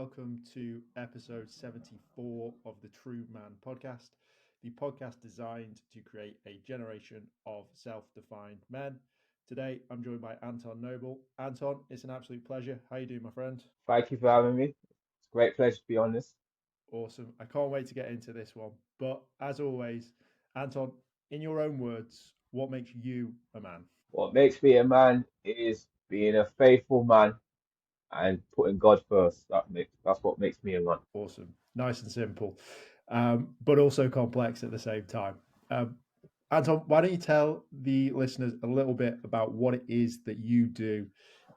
welcome to episode 74 of the TRUUMAN Podcast, the podcast designed to create a generation of self-defined men. Today, I'm joined by Anton Noble. Anton, it's an absolute pleasure. How you doing, my friend? Thank you for having me. It's a great pleasure to be on this. Awesome. I can't wait to get into this one. But as always, Anton, in your own words, what makes you a man? What makes me a man is being a faithful man and putting God first. That's what makes me a man. Awesome. Nice and simple, but also complex at the same time. Um, Anton, why don't you tell the listeners a little bit about what it is that you do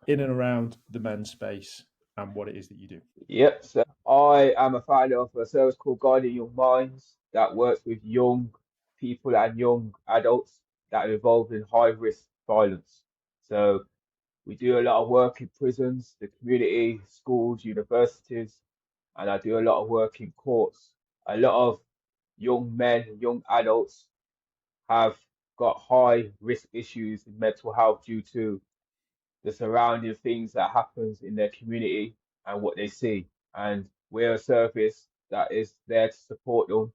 in and around the men's space and what it is that you do? Yep. So I am a founder of a service called Guiding Young Minds that works with young people and young adults that are involved in high risk violence. So we do a lot of work in prisons, the community, schools, universities, and I do a lot of work in courts. A lot of young men, young adults have got high risk issues in mental health due to the surrounding things that happens in their community and what they see. And we're a service that is there to support them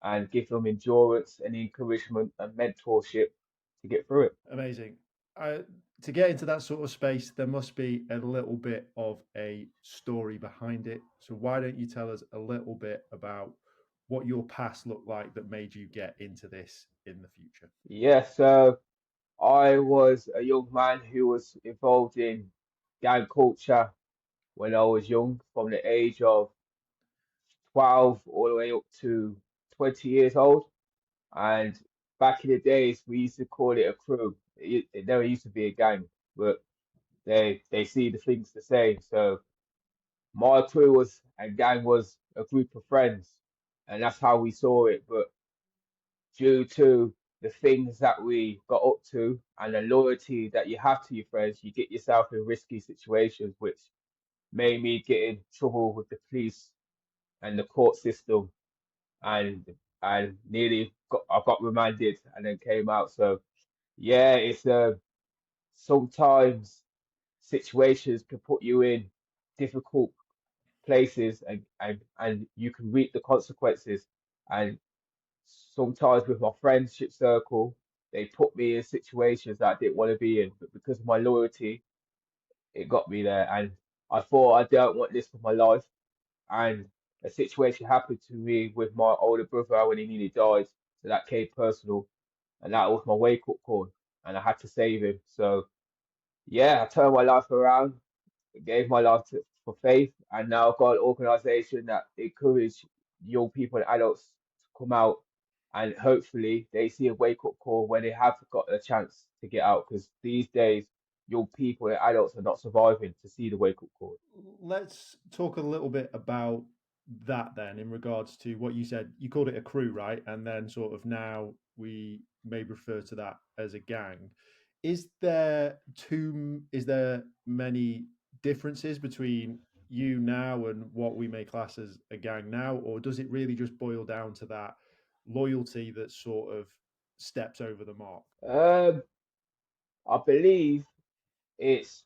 and give them endurance and encouragement and mentorship to get through it. Amazing. I, to get into that sort of space, there must be a little bit of a story behind it. So why don't you tell us a little bit about what your past looked like that made you get into this in the future? Yeah, so I was a young man who was involved in gang culture when I was young, from the age of 12 all the way up to 20 years old. And back in the days, we used to call it a crew. It never used to be a gang, but they see the things the same. So my crew was and gang was a group of friends, and that's how we saw it. But due to the things that we got up to and the loyalty that you have to your friends, you get yourself in risky situations, which made me get in trouble with the police and the court system, and nearly I got remanded and then came out. So yeah, it's sometimes situations can put you in difficult places and you can reap the consequences. And sometimes with my friendship circle, they put me in situations that I didn't want to be in, but because of my loyalty, it got me there. And I thought I don't want this for my life. And a situation happened to me with my older brother when he nearly died. So that came personal, and that was my wake up call, and I had to save him. So yeah, I turned my life around, gave my life for faith, and now I've got an organization that encourage young people and adults to come out, and hopefully they see a wake up call when they have got a chance to get out. Because these days, young people and adults are not surviving to see the wake up call. Let's talk a little bit about that then in regards to what you said. You called it a crew, right? And then sort of now we may refer to that as a gang. Is there many differences between you now and what we may class as a gang now, or does it really just boil down to that loyalty that sort of steps over the mark? Um, I believe it's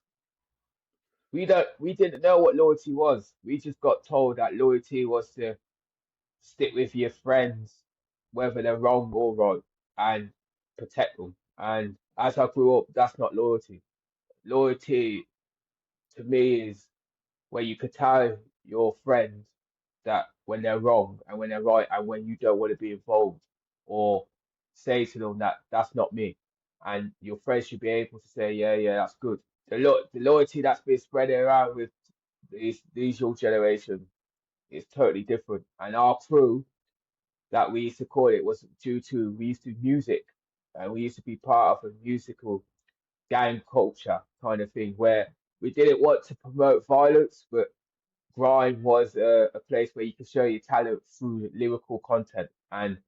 we didn't know what loyalty was. We just got told that loyalty was to stick with your friends, whether they're wrong or right, and protect them. And as I grew up, that's not loyalty. Loyalty to me is where you could tell your friend that when they're wrong and when they're right and when you don't want to be involved, or say to them that that's not me. And your friends should be able to say, yeah, yeah, that's good. The loyalty that's been spread around with these young generation is totally different. And our crew that we used to call it was due to we used to do music, and we used to be part of a musical gang culture kind of thing where we didn't want to promote violence, but grime was a place where you could show your talent through lyrical content, and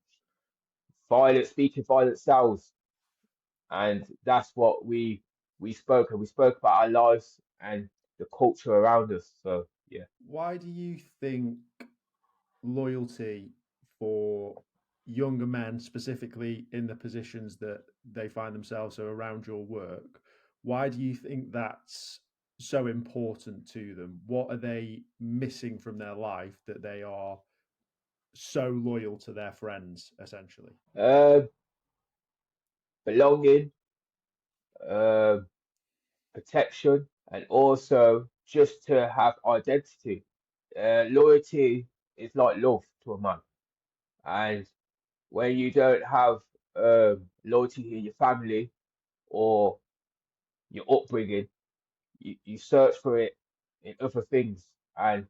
speaking violence sells. And that's what we spoke, and we spoke about our lives and the culture around us. So yeah. Why do you think loyalty for younger men, specifically in the positions that they find themselves, so around your work, why do you think that's so important to them? What are they missing from their life that they are so loyal to their friends, essentially? Um, Belonging, um, protection, and also just to have identity. Loyalty is like love to a man, and when you don't have loyalty in your family or your upbringing, you search for it in other things. And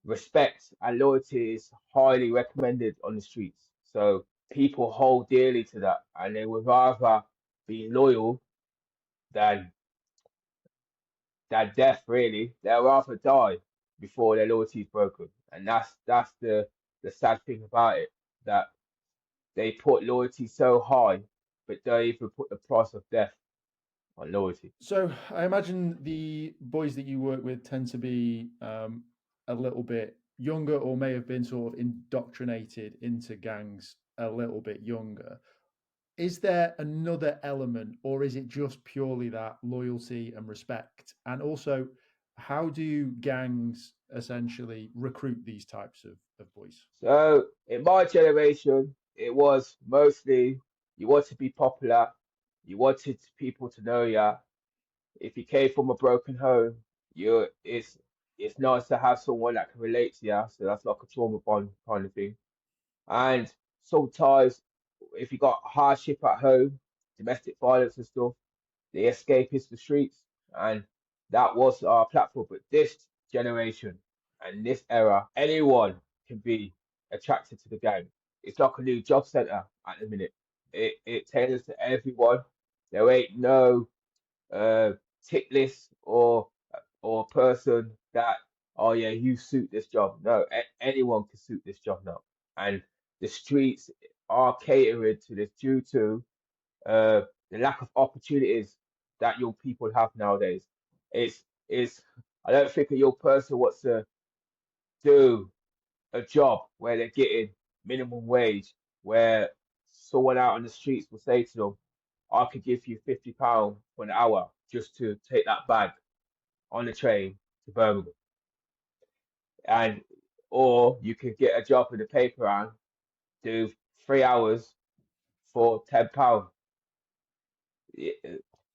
respect and loyalty is highly recommended on the streets. So people hold dearly to that, and they would rather be loyal than death. Really, they'll rather die before their loyalty is broken, and that's the sad thing about it, that they put loyalty so high, but don't even put the price of death on loyalty. So I imagine the boys that you work with tend to be a little bit younger, or may have been sort of indoctrinated into gangs a little bit younger. Is there another element, or is it just purely that loyalty and respect? And also, how do gangs essentially recruit these types of boys? So in my generation, it was mostly you want to be popular, you wanted people to know you. If you came from a broken home, you it's nice to have someone that can relate to you. So that's like a trauma bond kind of thing. And sometimes if you got hardship at home, domestic violence and stuff, the escape is the streets, and that was our platform. But this generation and this era, anyone can be attracted to the game. It's like a new job center at the minute. It tailors to everyone. There ain't no uh, tick list or person that, oh yeah, you suit this job. No, anyone can suit this job now, and the streets are catering to this due to uh, the lack of opportunities that young people have nowadays. It's I don't think a young person wants to do a job where they're getting minimum wage, where someone out on the streets will say to them, I could give you £50 for an hour just to take that bag on the train to Birmingham. And or you could get a job in the paper and do 3 hours for £10.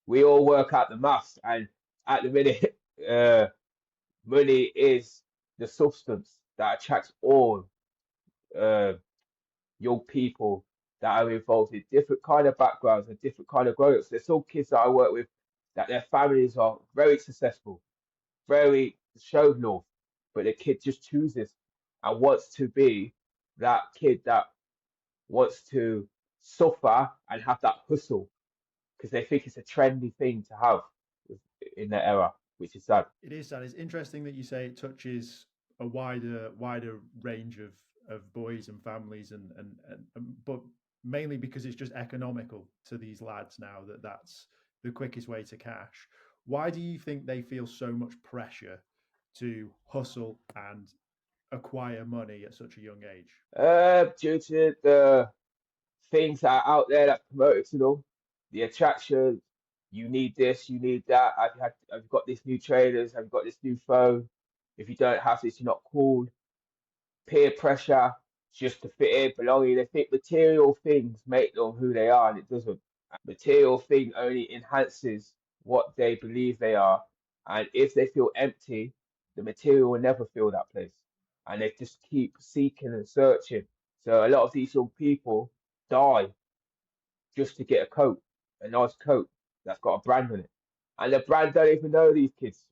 We all work out the maths, and at the minute, uh, money is the substance that attracts all uh, young people that are involved in different kind of backgrounds and different kind of growing ups. There's some kids that I work with that their families are very successful, very shown love, but the kid just chooses and wants to be that kid that wants to suffer and have that hustle because they think it's a trendy thing to have in their era, which is sad. It is sad. It's interesting that you say it touches a wider range of boys and families, and but mainly because it's just economical to these lads now that's the quickest way to cash. Why do you think they feel so much pressure to hustle and acquire money at such a young age? Due to the things that are out there that promoted to them, the attraction, you need this, you need that. Have you got this new trainers? Have you got this new phone? If you don't have this, you're not cool. Peer pressure, just to fit in, belonging. They think material things make them who they are, and it doesn't. Material thing only enhances what they believe they are. And if they feel empty, the material will never fill that place. And they just keep seeking and searching. So a lot of these young people die just to get a coat, a nice coat that's got a brand on it. And the brand don't even know these kids.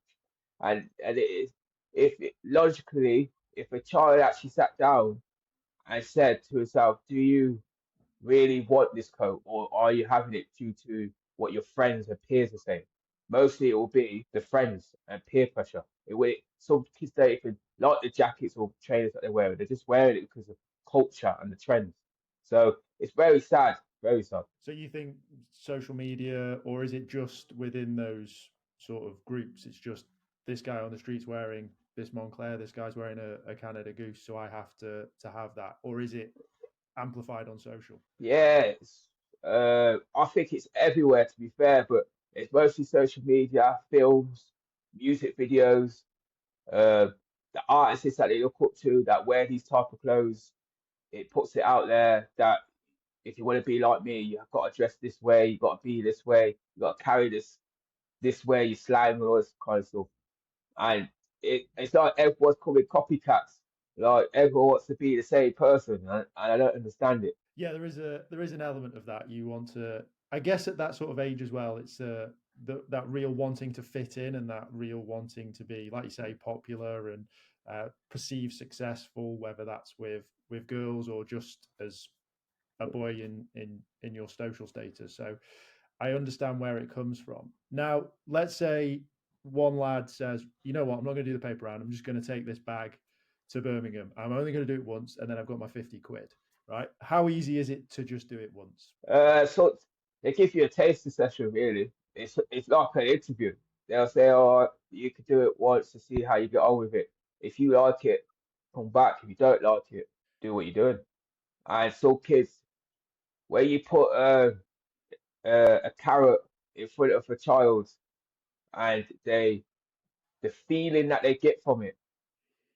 And it is, logically, if a child actually sat down and said to herself, do you really want this coat, or are you having it due to what your friends and peers are saying? Mostly it will be the friends and peer pressure. Some kids don't even like the jackets or trainers that they're wearing. They're just wearing it because of culture and the trends. So it's very sad, very sad. So you think social media, or is it just within those sort of groups? It's just this guy on the streets wearing this Montclair, this guy's wearing a Canada Goose, so I have to have that, or is it amplified on social? Yes, I think it's everywhere to be fair, but it's mostly social media, films. music videos, the artists that they look up to that wear these type of clothes. It puts it out there that if you want to be like me, you've got to dress this way, you got to be this way, you got to carry this way, you slang and all this kind of stuff. And it's like everyone's coming copycats. Like everyone wants to be the same person, and I don't understand it. Yeah, there is an element of that. You want to, I guess, at that sort of age as well. It's that real wanting to fit in and that real wanting to be, like you say, popular and perceived successful, whether that's with girls or just as a boy in your social status. So I understand where it comes from. Now, let's say one lad says, you know what, I'm not going to do the paper round. I'm just going to take this bag to Birmingham. I'm only going to do it once, and then I've got my 50 quid. Right? How easy is it to just do it once? So they give you a tasting session, really. It's like an interview. They'll say, "Oh, you could do it once to see how you get on with it. If you like it, come back. If you don't like it, do what you're doing." And so kids, where you put a carrot in front of a child, and the feeling that they get from it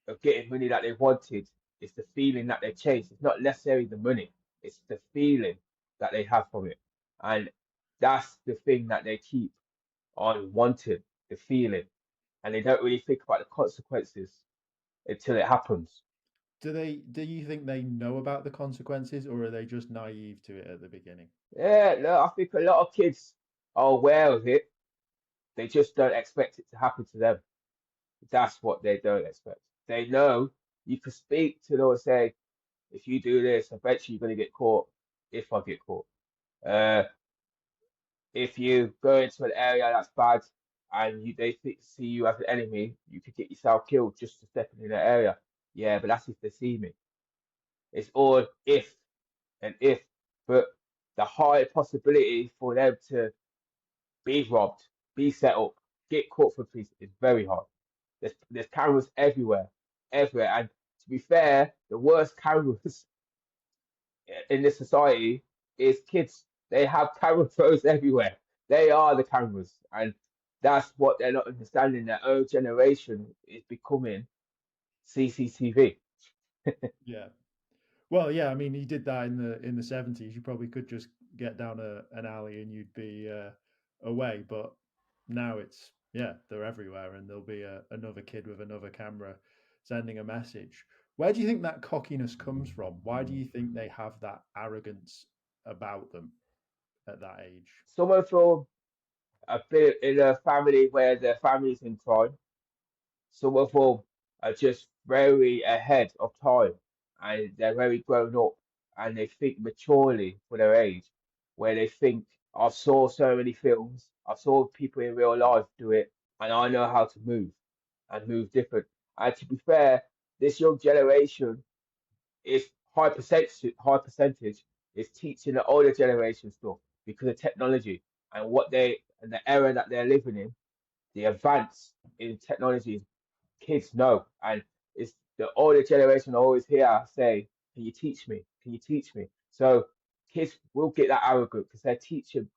of getting money that they wanted, it's the feeling that they chase. It's not necessarily the money. It's the feeling that they have from it, and that's the thing that they keep on wanting, the feeling, and they don't really think about the consequences until it happens. Do you think they know about the consequences, or are they just naive to it at the beginning? Yeah, no, I think a lot of kids are aware of it. They just don't expect it to happen to them. That's what they don't expect. They know you can speak to them and say, if you do this, eventually you're going to get caught. If I get caught, uh, if you go into an area that's bad and see you as an enemy, you could get yourself killed just for stepping in that area. Yeah, but that's if they see me. It's all if and if, but the high possibility for them to be robbed, be set up, get caught for police is very high. There's cameras everywhere, everywhere, and to be fair, the worst cameras in this society is kids. They have camera phones everywhere. They are the cameras, and that's what they're not understanding. Their own generation is becoming CCTV. Yeah. Well, yeah. I mean, he did that in the 70s. You probably could just get down an alley and you'd be away. But now it's yeah, they're everywhere, and there'll be another kid with another camera sending a message. Where do you think that cockiness comes from? Why do you think they have that arrogance about them at that age? Some of them have been in a family where their family's in crime. Some of them are just very ahead of time, and they're very grown up, and they think maturely for their age, where they think, I've saw so many films, I've saw people in real life do it, and I know how to move and move different. And to be fair, this young generation is high percentage is teaching the older generation stuff because of technology and the era that they're living in, the advance in technology kids know. And it's the older generation always hear say, "Can you teach me? Can you teach me?" So kids will get that arrogant because they're teaching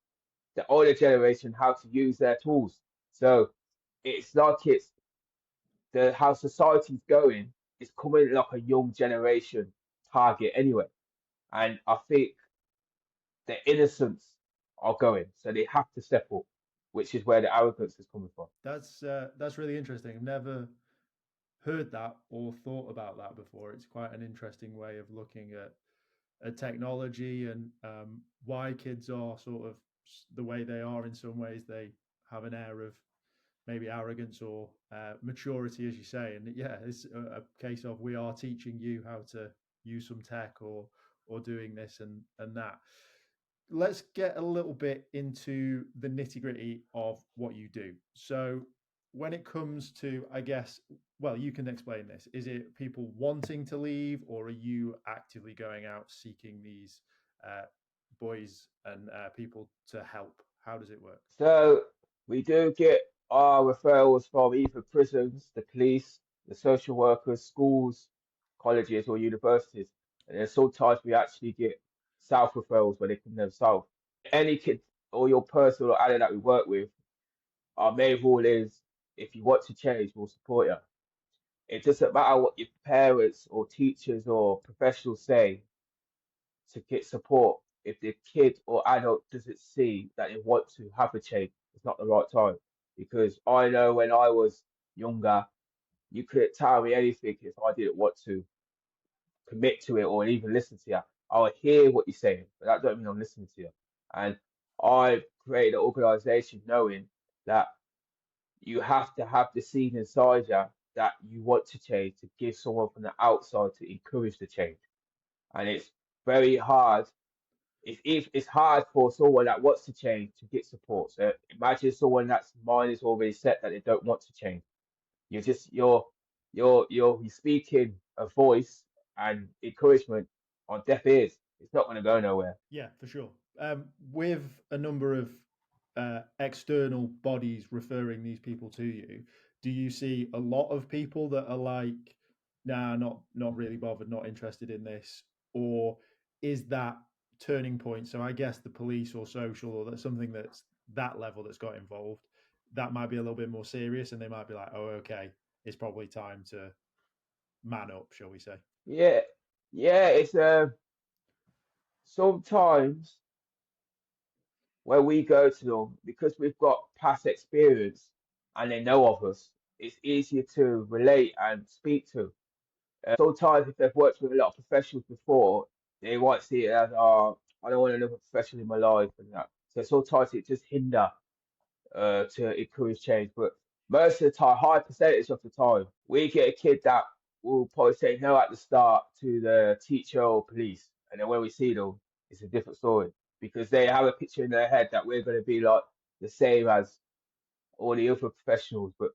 the older generation how to use their tools. So it's like it's the how society's going is coming like a young generation target anyway. And I think the innocents are going, so they have to step up, which is where the arrogance is coming from. That's really interesting. I've never heard that or thought about that before. It's quite an interesting way of looking at technology and why kids are sort of the way they are. In some ways, they have an air of maybe arrogance or maturity, as you say. And yeah, it's a case of we are teaching you how to use some tech or doing this and that. Let's get a little bit into the nitty gritty of what you do. So, when it comes to, I guess, well, you can explain this. Is it people wanting to leave, or are you actively going out seeking these uh, boys and people to help? How does it work? So we do get our referrals from either prisons, the police, the social workers, schools, colleges, or universities. And then sometimes we actually get south referrals where they come themselves. Any kid or your person or adult that we work with, our main rule is if you want to change, we'll support you. It doesn't matter what your parents or teachers or professionals say to get support. If the kid or adult doesn't see that they want to have a change, it's not the right time. Because I know when I was younger, you couldn't tell me anything if I didn't want to commit to it or even listen to you. I'll hear what you're saying, but that don't mean I'm listening to you. And I created an organization knowing that you have to have the seed inside you that you want to change to give someone from the outside to encourage the change. And it's very hard. It's hard for someone that wants to change to get support. So imagine someone that's mind is already set that they don't want to change. You're speaking a voice and encouragement on deaf ears. It's not going to go nowhere. Yeah, for sure. With a number of external bodies referring these people to you, do you see a lot of people that are like, nah, not really bothered, not interested in this, or is that turning point? So I guess the police or social or that's something that's that level that's got involved, that might be a little bit more serious, and they might be like, oh, okay, it's probably time to man up, shall we say? Yeah, yeah. It's sometimes when we go to them because we've got past experience and they know of us, it's easier to relate and speak to. Sometimes if they've worked with a lot of professionals before, they might see it as, oh, I don't want another professional in my life and that. So sometimes it just hinder to encourage change. But most of the time, high percentage of the time, we get a kid that will probably say no at the start to the teacher or police, and then when we see them, it's a different story because they have a picture in their head that we're going to be like the same as all the other professionals. But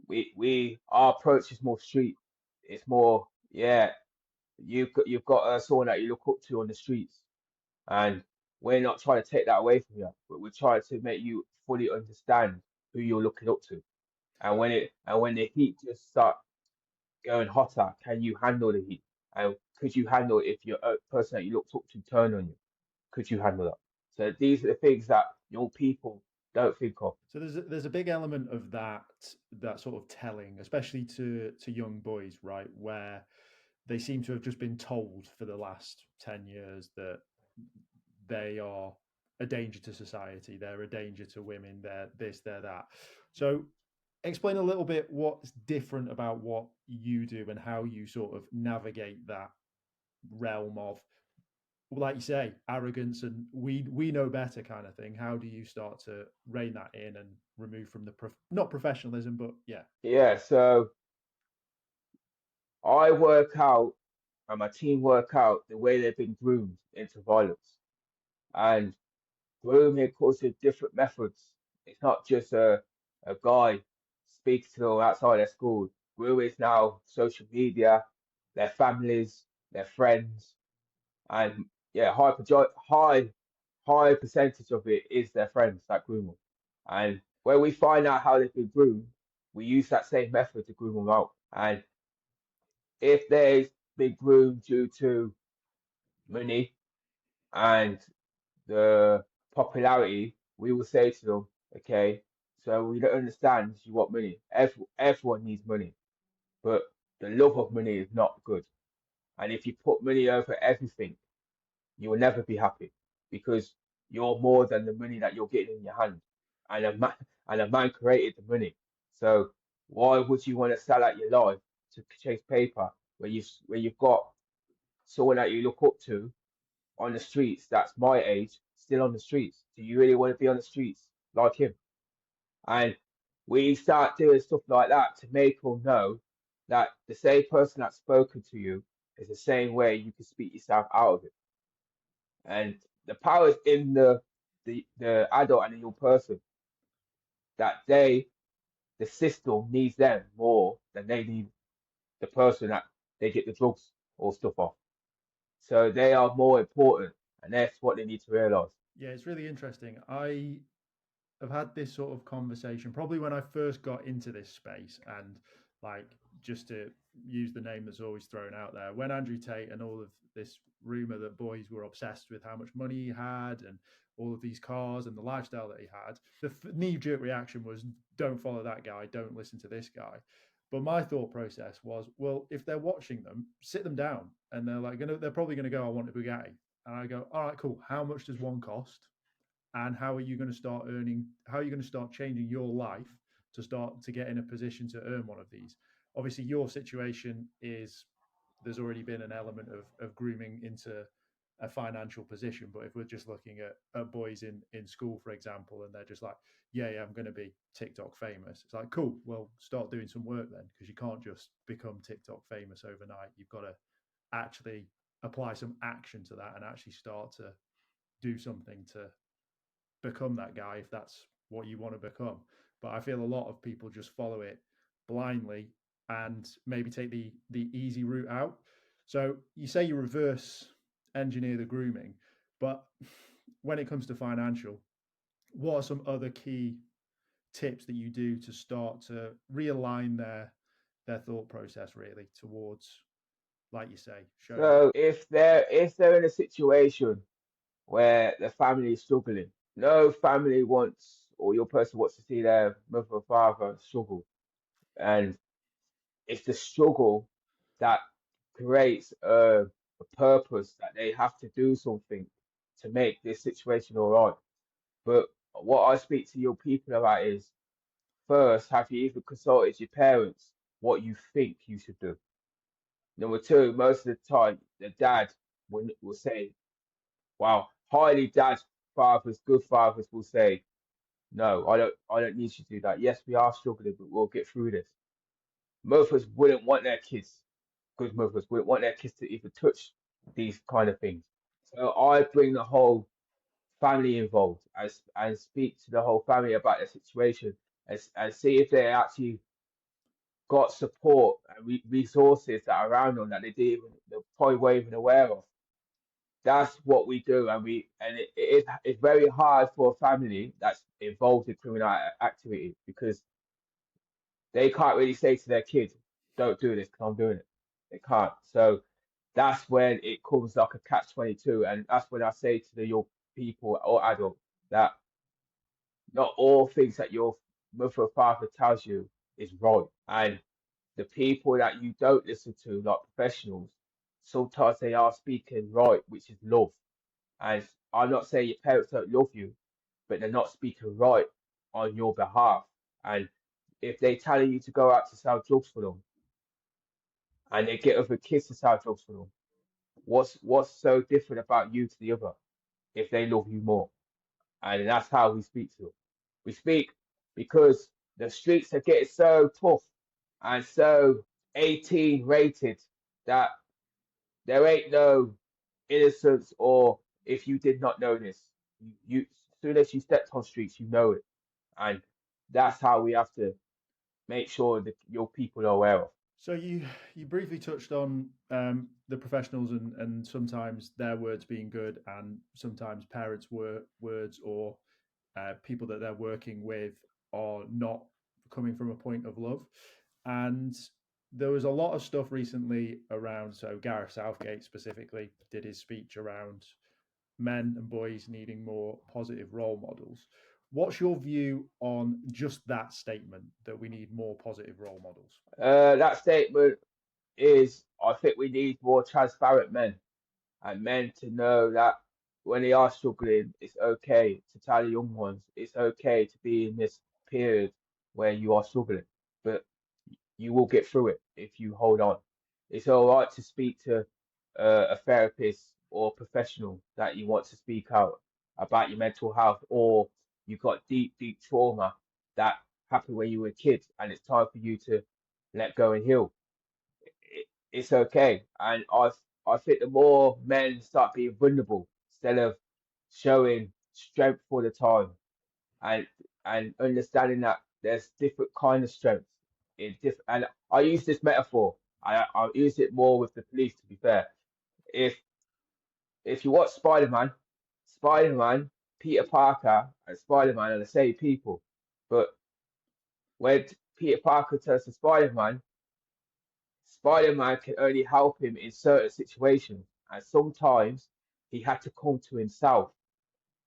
we our approach is more street. It's more, yeah, you've got someone that you look up to on the streets, and we're not trying to take that away from you, but we're trying to make you fully understand who you're looking up to. And when the heat just start going hotter, can you handle the heat? And could you handle it if your person that you looked up to turned on you? Could you handle that? So these are the things that young people don't think of. So there's a big element of that sort of telling, especially to young boys, right, where they seem to have just been told for the last 10 years that they are a danger to society, they're a danger to women, they're this, they're that. So explain a little bit what's different about what you do and how you sort of navigate that realm of, like you say, arrogance and we know better kind of thing. How do you start to rein that in and remove from the not professionalism, but yeah. Yeah, so I work out and my team work out the way they've been groomed into violence. And grooming comes with different methods. It's not just a guy speaks to them outside their school. Grooming is now social media, their families, their friends, and yeah, high percentage of it is their friends that groom them. And when we find out how they've been groomed, we use that same method to groom them out. And if they've been groomed due to money and the popularity, we will say to them, okay, so we don't understand you want money. Everyone needs money, but the love of money is not good. And if you put money over everything, you will never be happy because you're more than the money that you're getting in your hand. And a man created the money. So why would you want to sell out your life to chase paper when you've got someone that you look up to on the streets that's my age still on the streets? Do you really want to be on the streets like him? And we start doing stuff like that to make them know that the same person that's spoken to you is the same way you can speak yourself out of it. And the power is in the adult and the young person that the system needs them more than they need the person that they get the drugs or stuff off. So they are more important, and that's what they need to realize. Yeah, it's really interesting. I have had this sort of conversation probably when I first got into this space and like just to use the name that's always thrown out there, when Andrew Tate and all of this rumor that boys were obsessed with how much money he had and all of these cars and the lifestyle that he had, the knee-jerk reaction was, don't follow that guy, don't listen to this guy. But my thought process was, well, if they're watching them, sit them down, and they're probably going to go, I want a Bugatti. And I go, all right, cool. How much does one cost? And how are you going to start earning? How are you going to start changing your life to start to get in a position to earn one of these? Obviously, your situation is there's already been an element of grooming into a financial position. But if we're just looking at boys in school, for example, and they're just like, yeah, I'm going to be TikTok famous. It's like, cool, well, start doing some work then, because you can't just become TikTok famous overnight. You've got to actually apply some action to that and actually start to do something to become that guy if that's what you want to become. But I feel a lot of people just follow it blindly and maybe take the easy route out. So you say you reverse engineer the grooming, but when it comes to financial, what are some other key tips that you do to start to realign their thought process really towards, like you say, showing? So if they're in a situation where the family is struggling, no family wants, or your person wants to see their mother or father struggle, and it's the struggle that creates a purpose that they have to do something to make this situation all right. But what I speak to your people about is, first, have you even consulted your parents what you think you should do? Number two, most of the time, the dad will say, wow, highly dad fathers, good fathers will say, no, I don't need you to do that. Yes, we are struggling, but we'll get through this. Mothers wouldn't want their kids, good mothers wouldn't want their kids to even touch these kind of things. So I bring the whole family involved and speak to the whole family about the situation and see if they actually got support and resources that are around them that they probably weren't even aware of. That's what we do, it's very hard for a family that's involved in criminal activity because they can't really say to their kid, "Don't do this," because I'm doing it. They can't. So that's when it comes like a catch-22, and that's when I say to the young people or adult that not all things that your mother or father tells you is right, and the people that you don't listen to, like professionals, sometimes they are speaking right, which is love. And I'm not saying your parents don't love you, but they're not speaking right on your behalf. And if they're telling you to go out to sell drugs for them, and they get other kids to sell drugs for them, what's so different about you to the other if they love you more? And that's how we speak to them. We speak because the streets are getting so tough and so 18 rated that there ain't no innocence, or if you did not know this, you as soon as you stepped on streets, you know it. And that's how we have to make sure that your people are aware of. So you briefly touched on the professionals and sometimes their words being good and sometimes parents' words or people that they're working with are not coming from a point of love. And there was a lot of stuff recently around, so Gareth Southgate specifically did his speech around men and boys needing more positive role models. What's your view on just that statement that we need more positive role models? That statement is, I think we need more transparent men, and men to know that when they are struggling, it's okay to tell the young ones it's okay to be in this period where you are struggling, but you will get through it if you hold on. It's all right to speak to a therapist or professional that you want to speak out about your mental health, or you've got deep trauma that happened when you were a kid, and it's time for you to let go and heal. It's okay. And I think the more men start being vulnerable instead of showing strength all the time, and understanding that there's different kind of strengths in different. And I use this metaphor. I use it more with the police. To be fair, if you watch Spider-Man, Peter Parker, and Spider-Man are the same people, but when Peter Parker turns to Spider-Man, Spider-Man can only help him in certain situations, and sometimes he had to come to himself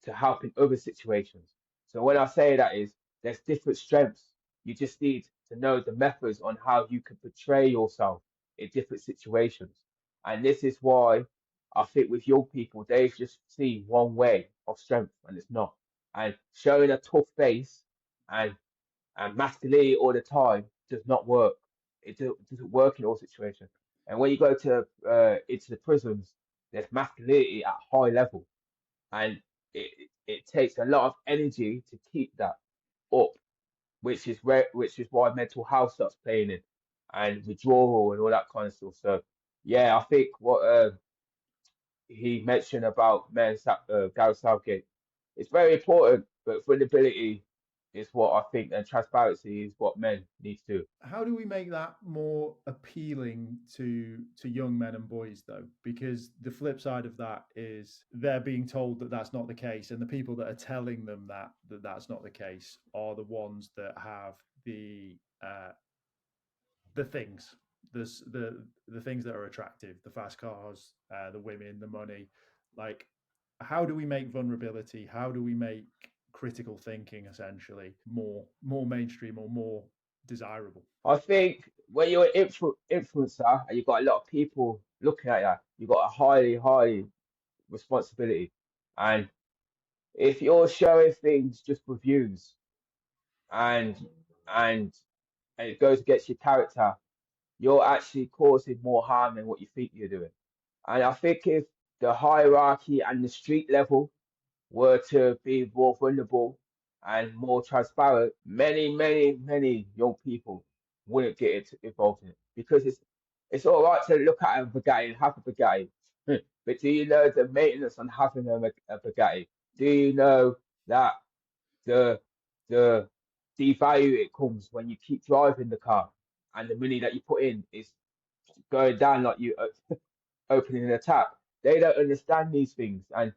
to help in other situations. So when I say that is there's different strengths. You just need to know the methods on how you can portray yourself in different situations. And this is why I think with young people, they just see one way of strength and it's not. And showing a tough face and masculinity all the time does not work. Doesn't work in all situations. And when you go to into the prisons, there's masculinity at high level, and it takes a lot of energy to keep that up, which is why mental health starts playing in, and withdrawal and all that kind of stuff. So yeah, I think what he mentioned about Gareth Southgate, it's very important, but vulnerability is what I think, and transparency is what men need to do. How do we make that more appealing to young men and boys though? Because the flip side of that is they're being told that that's not the case, and the people that are telling them that that's not the case are the ones that have uh, the things, the things that are attractive, the fast cars, the women, the money. Like, how do we make vulnerability? How do we make critical thinking essentially more mainstream or more desirable? I think when you're an influencer and you've got a lot of people looking at you, you've got a high responsibility. And if you're showing things just for views and and and it goes against your character, you're actually causing more harm than what you think you're doing. And I think if the hierarchy and the street level were to be more vulnerable and more transparent, many young people wouldn't get involved in it, because it's all right to look at a Bugatti and have a Bugatti, but do you know the maintenance on having a Bugatti? Do you know that the the devalue it comes when you keep driving the car, and the money that you put in is going down like you opening a tap? They don't understand these things, and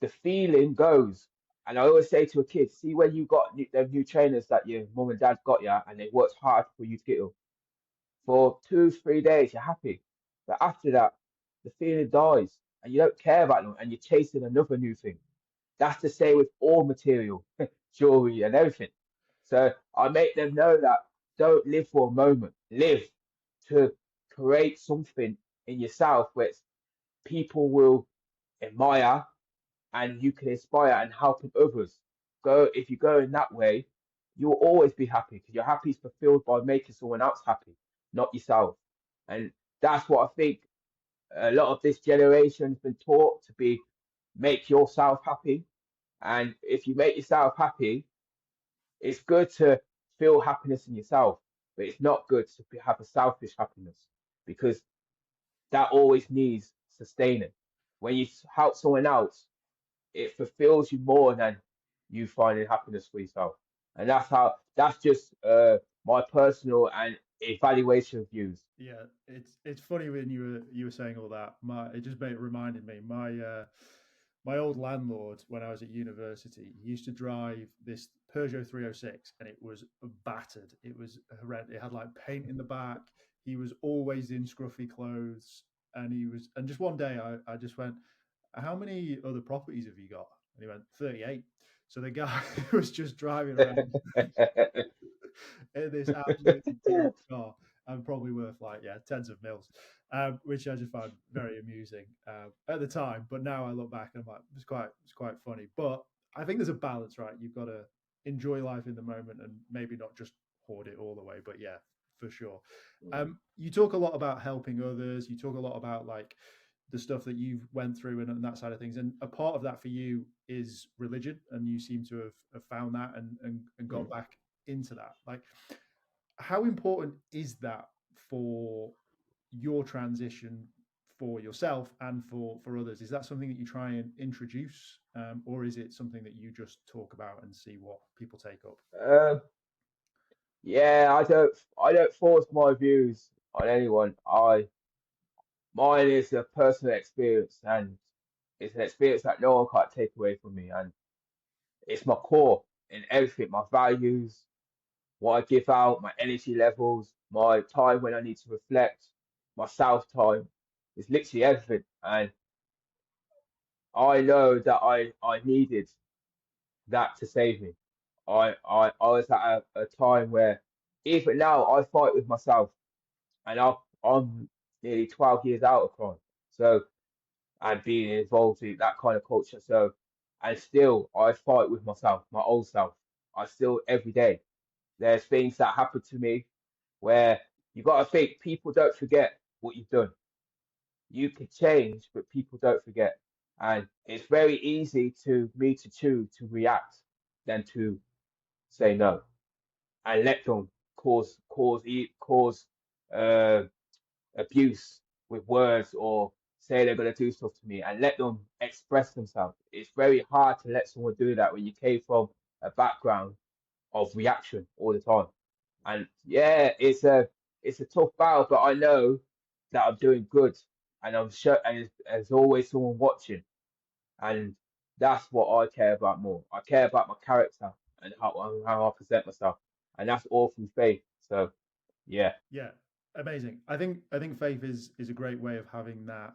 the feeling goes. And I always say to a kid, see when you got them new trainers that your mum and dad got you, and they worked hard for you to get them. For 2, 3 days, you're happy. But after that, the feeling dies, and you don't care about them, and you're chasing another new thing. That's the same with all material, jewelry and everything. So I make them know that don't live for a moment. Live to create something in yourself which people will admire, and you can inspire and help others. Go if you go in that way, you will always be happy, because your happy is fulfilled by making someone else happy, not yourself. And that's what I think a lot of this generation has been taught to be: make yourself happy. And if you make yourself happy, it's good to feel happiness in yourself, but it's not good to have a selfish happiness, because that always needs sustaining. When you help someone else, it fulfills you more than you finding happiness for yourself. And that's just my personal and evaluation views. Yeah, it's funny when you were saying all that. It just reminded me my old landlord when I was at university. He used to drive this Peugeot 306, and it was battered. It was horrendous. It had like paint in the back. He was always in scruffy clothes, and just one day I just went, "How many other properties have you got?" And he went, 38. So the guy was just driving around in this absolutely terrible car, and probably worth like tens of mils, which I just found very amusing at the time. But now I look back and I'm like, it's quite funny. But I think there's a balance, right? You've got to enjoy life in the moment and maybe not just hoard it all the way. But yeah, for sure. You talk a lot about helping others. You talk a lot about like the stuff that you've went through and that side of things. And a part of that for you is religion, and you seem to have found that and got back into that. Like, how important is that for your transition, for yourself and for others? Is that something that you try and introduce, or is it something that you just talk about and see what people take up? uh, yeah, I don't force my views on anyone. I Mine is a personal experience, and it's an experience that no one can take away from me, and it's my core in everything, my values, what I give out, my energy levels, my time when I need to reflect, my self time. It's literally everything. And I know that I needed that to save me. I was at a time where even now I fight with myself, and I'm nearly 12 years out of crime. So, and being involved in that kind of culture. So, and still I fight with myself, my old self. I still every day. There's things that happen to me where you got to think people don't forget what you've done. You can change, but people don't forget. And it's very easy to me to choose to react than to say no and let them cause uh, abuse with words or say they're going to do stuff to me and let them express themselves. It's very hard to let someone do that when you came from a background of reaction all the time. And yeah, it's a tough battle, but I know that I'm doing good, and I'm sure, and there's always someone watching, and that's what I care about more. I care about my character and how I present myself, and that's all through faith. So yeah, Yeah, amazing. I think faith is a great way of having that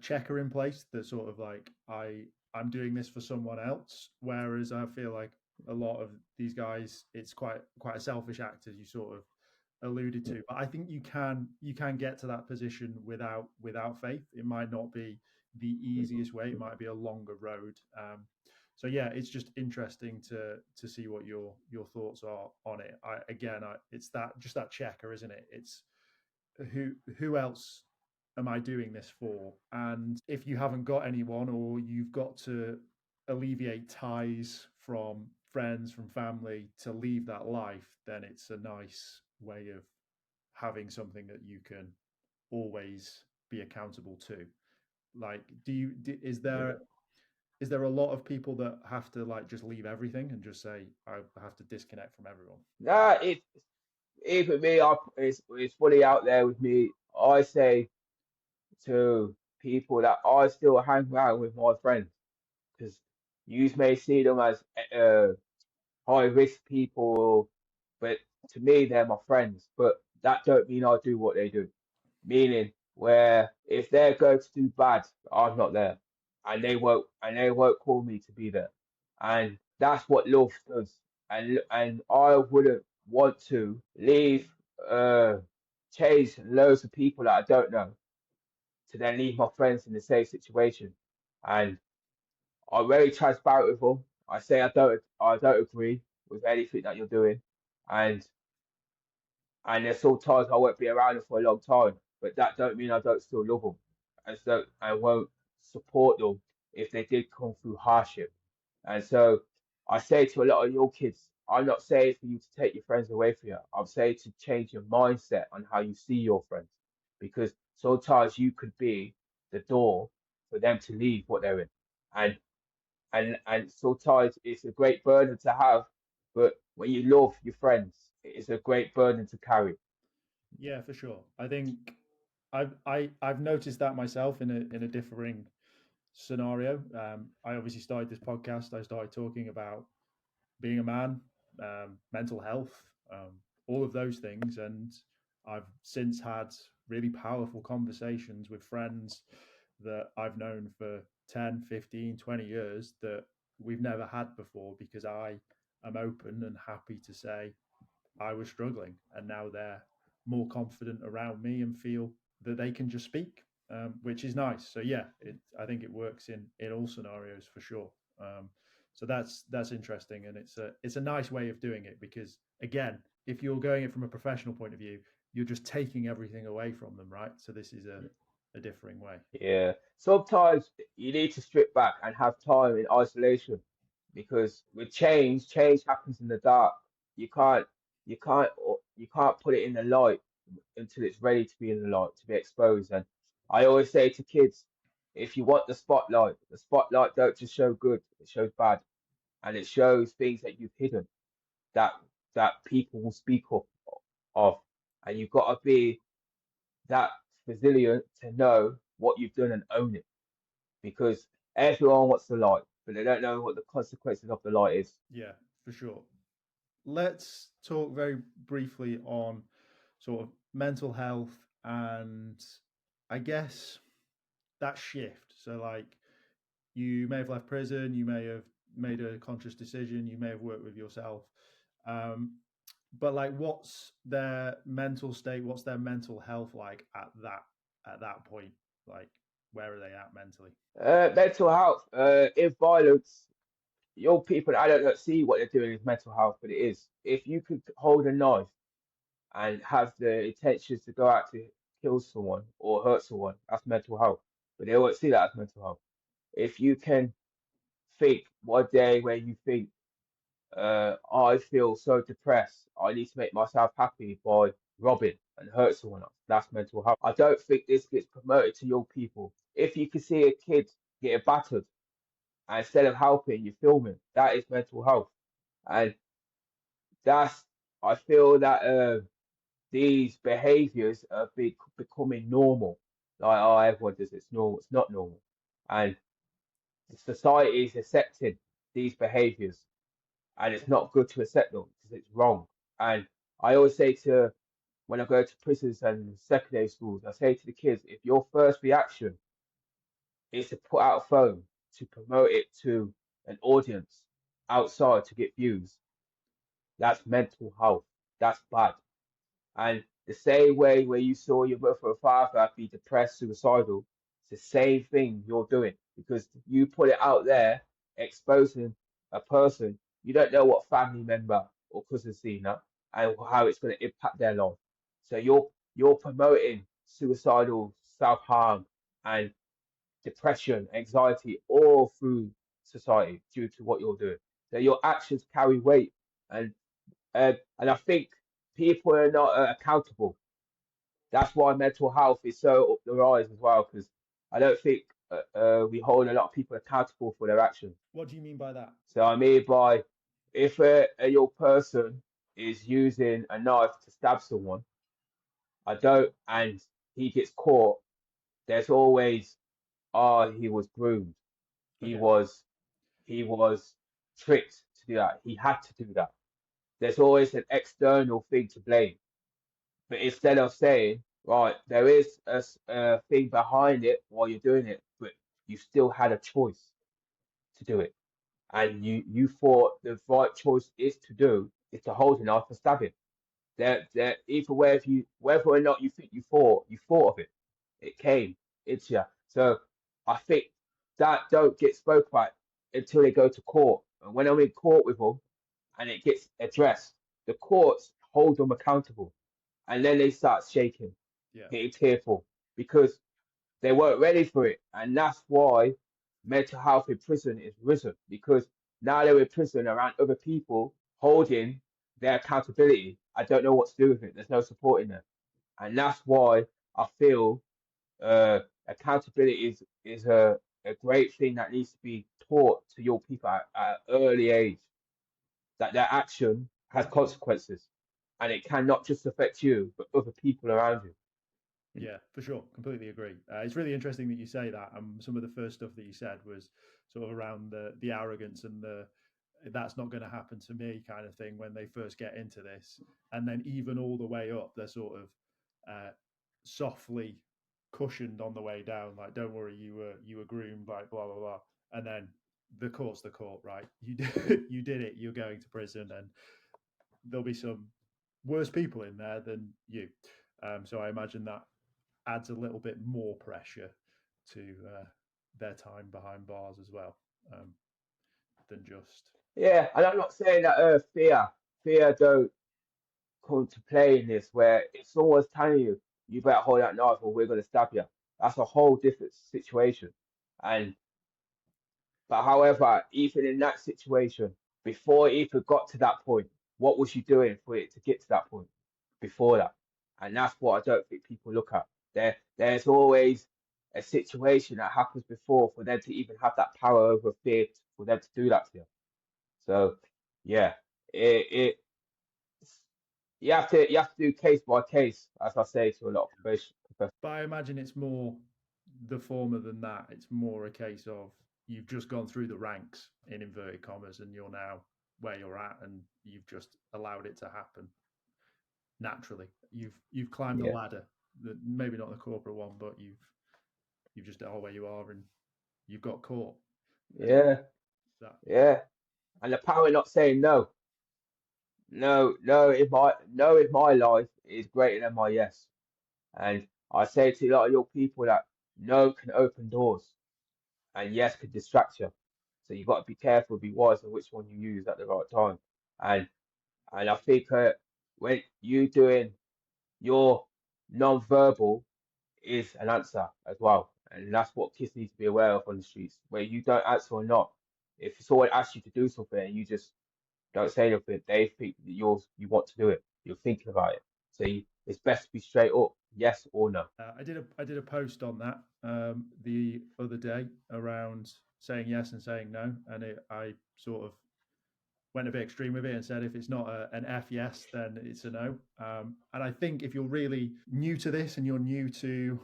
checker in place. That sort of like I'm doing this for someone else, whereas I feel like a lot of these guys, it's quite a selfish act, as you sort of alluded to. But I think you can get to that position without faith. It might not be the easiest way. It might be a longer road. So yeah, it's just interesting to see what your thoughts are on it. It's that just that checker, isn't it? It's who else am I doing this for? And if you haven't got anyone, or you've got to alleviate ties from friends, from family to leave that life, then it's a nice way of having something that you can always be accountable to. Like, is there a lot of people that have to like just leave everything and just say I have to disconnect from everyone? nah, it even me, it's fully out there with me. I say to people that I still hang around with my friends because you may see them as uh, high risk people, but to me they're my friends. But that don't mean I do what they do. Meaning where if they're going to do bad, I'm not there, and they won't call me to be there, and that's what love does. And I wouldn't want to leave, uh, chase loads of people that I don't know to then leave my friends in the same situation. And I'm very transparent with them. I say I don't agree with anything that you're doing, and there's sometimes I won't be around them for a long time, but that don't mean I don't still love them, and so I won't support them if they did come through hardship. And so I say to a lot of your kids, I'm not saying for you to take your friends away from you. I'm saying to change your mindset on how you see your friends, because sometimes you could be the door for them to leave what they're in, and and sometimes it's a great burden to have, but when you love your friends, it's a great burden to carry. Yeah, for sure. I think I've noticed that myself in a differing scenario. I obviously started this podcast. I started talking about being a man, mental health, all of those things, and I've since had really powerful conversations with friends that I've known for 10, 15, 20 years that we've never had before, because I am open and happy to say I was struggling, and now they're more confident around me and feel that they can just speak, which is nice. So yeah, I think it works in all scenarios for sure. So that's interesting, and it's a nice way of doing it, because again, if you're going it from a professional point of view, you're just taking everything away from them, right? So this is a differing way. Yeah. Sometimes you need to strip back and have time in isolation because with change happens in the dark. You can't you can't put it in the light until it's ready to be in the light, to be exposed. And I always say to kids, if you want the spotlight don't just show good, it shows bad. And it shows things that you've hidden that people will speak up of. And you've got to be that resilient to know what you've done and own it, because everyone wants the light, but they don't know what the consequences of the light is. Yeah, for sure. let's talk very briefly on sort of mental health and I guess that shift. So, like, you may have left prison, you may have made a conscious decision, you may have worked with yourself. Um, but like, what's their mental state? What's their mental health like at that point? Like, where are they at mentally? Mental health, if violence, your people, I don't see what they're doing as mental health, but it is. If you could hold a knife and have the intentions to go out to kill someone or hurt someone, that's mental health. But they won't see that as mental health. If you can think one day where you think, I feel so depressed, I need to make myself happy by robbing and hurt someone else, that's mental health. I don't think this gets promoted to young people. If you can see a kid getting battered, and instead of helping, you're filming, that is mental health. And that's, I feel that these behaviors are becoming normal. Like, oh, everyone does it. It's normal. It's not normal. And the society is accepting these behaviors, and it's not good to accept them because it's wrong. And I always say to when I go to prisons and secondary schools, I say to the kids, if your first reaction is to put out a phone to promote it to an audience outside to get views, that's mental health. That's bad. And the same way where you saw your mother or father be depressed, suicidal, it's the same thing you're doing because you put it out there, exposing a person. You don't know what family member or cousin seen that and how it's going to impact their life. So you're promoting suicidal self harm and depression, anxiety, all through society due to what you're doing. So your actions carry weight, and and I think people are not accountable. That's why mental health is so up the rise as well, because I don't think we hold a lot of people accountable for their actions. What do you mean by that? So I mean by if a young person is using a knife to stab someone, I don't, and he gets caught, there's always, oh, he was groomed, he Okay. was he was tricked to do that, he had to do that. There's always an external thing to blame. But instead of saying, right, there is a thing behind it while you're doing it, but you still had a choice to do it. And you thought the right choice is to do is to hold a knife and stab him. There, either whether or not you thought of it, it came into you. So I think that don't get spoke about until they go to court. And when I'm in court with them and it gets addressed, the courts hold them accountable, and then they start shaking, Yeah. getting tearful because they weren't ready for it. And that's why mental health in prison is risen, because now they're in prison around other people holding their accountability. I don't know what to do with it. There's no support in there. And that's why I feel accountability is a great thing that needs to be taught to your people at an early age, that their action has consequences and it can not just affect you, but other people around you. Yeah, for sure. Completely agree. It's really interesting that you say that. Some of the first stuff that you said was sort of around the arrogance and the that's not going to happen to me kind of thing when they first get into this, and then even all the way up, they're sort of softly cushioned on the way down. Like, don't worry, you were groomed, like blah blah blah, and then the court's the court, right? You did it. You're going to prison, and there'll be some worse people in there than you. So I imagine that adds a little bit more pressure to their time behind bars as well, um, than just Yeah, and I'm not saying that fear don't come to play in this. Where if someone's telling you you better hold that knife or we're gonna stab you, that's a whole different situation. And but however, even in that situation, before it even got to that point, what was you doing for it to get to that point before that? And that's what I don't think people look at. There's always a situation that happens before for them to even have that power over fear for them to do that to you. So yeah, it you have to do case by case, as I say to a lot of professors. but I imagine it's more the former than that. It's more a case of you've just gone through the ranks in inverted commas and you're now where you're at, and you've just allowed it to happen naturally. You've climbed the Yeah, ladder, maybe not the corporate one, but you've just are where you are, and you've got caught. And yeah, that, yeah. And the power not saying no. No, if my life is greater than my yes. And I say to a lot of your people that no can open doors and yes can distract you. So you've got to be careful, be wise on which one you use at the right time. And and I think when you doing your non-verbal is an answer as well. And that's what kids need to be aware of on the streets. Where you don't answer or not, if someone asks you to do something and you just don't say anything, they think that you want to do it. You're thinking about it. So it's best to be straight up, yes or no. I did a post on that the other day around saying yes and saying no, and I sort of went a bit extreme with it and said if it's not an F yes, then it's a no. And I think if you're really new to this and you're new to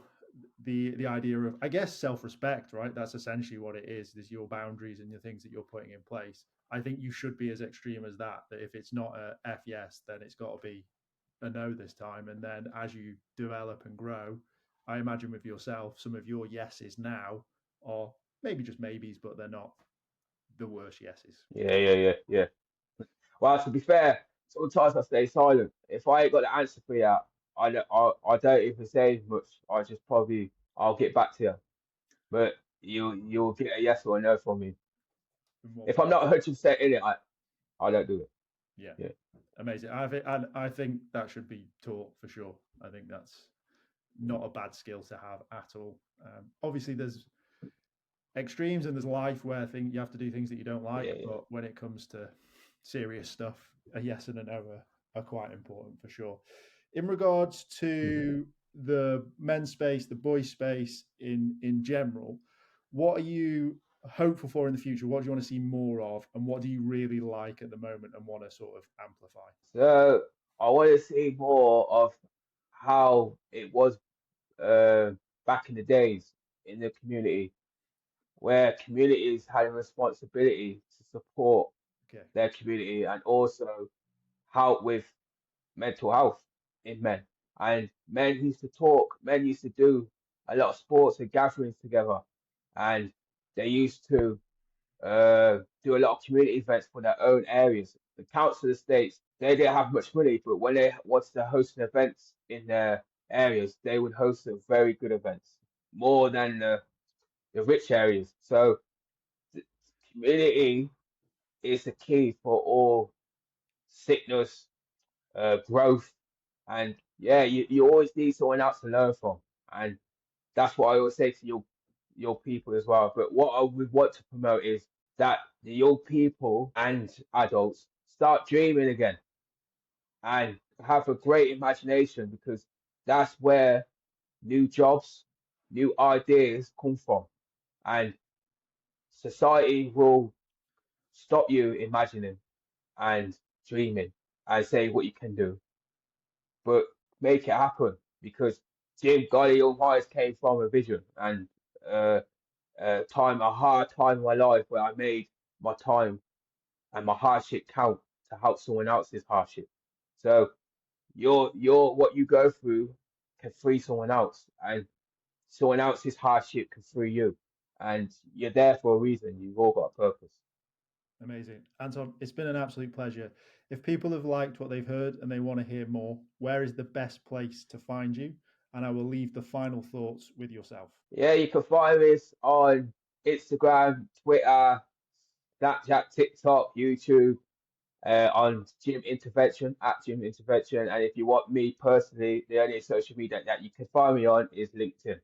the idea of, I guess, self-respect, right? That's essentially what it is your boundaries and the things that you're putting in place. I think you should be as extreme as that if it's not a F yes, then it's got to be a no this time. And then as you develop and grow, I imagine with yourself, some of your yeses now are maybe just maybes, but they're not the worst yeses. Yeah. Well, to be fair, sometimes I stay silent. If I ain't got the answer for you, I don't even say much. I'll get back to you. But you'll get a yes or a no from me. In what If way? I'm not 100% in it, I don't do it. Yeah, Yeah. amazing. I think that should be taught for sure. I think that's not a bad skill to have at all. Obviously, there's extremes and there's life where you have to do things that you don't like, Yeah. but when it comes to serious stuff, a yes and a no are quite important for sure. In regards Mhm. to the men's space, the boys' space in general, what are you hopeful for in the future? What do you want to see more of, and what do you really like at the moment and want to sort of amplify? So I want to see more of how it was uh, back in the days in the community, where communities had a responsibility to support Okay, their community and also help with mental health in men. And men used to talk, men used to do a lot of sports and gatherings together. And they used to do a lot of community events for their own areas. The council estates, they didn't have much money, but when they wanted to host an events in their areas, they would host a very good events, more than the rich areas. So the community is the key for all sickness, growth, and yeah, you always need someone else to learn from, and that's what I always say to your people as well. But what I would want to promote is that the young people and adults start dreaming again and have a great imagination because that's where new jobs, new ideas come from, and society will stop you imagining and dreaming and say what you can do, but make it happen because Jim Golly Almighty came from a vision and uh, a hard time in my life where I made my time and my hardship count to help someone else's hardship. So your what you go through can free someone else, and someone else's hardship can free you, and you're there for a reason. You've all got a purpose. amazing. Anton, it's been an absolute pleasure. If people have liked what they've heard and they want to hear more, where is the best place to find you? And I will leave the final thoughts with yourself. Yeah, you can find us on Instagram, Twitter, Snapchat, TikTok, YouTube, on Gym Intervention at Gym Intervention. And if you want me personally, the only social media that you can find me on is LinkedIn.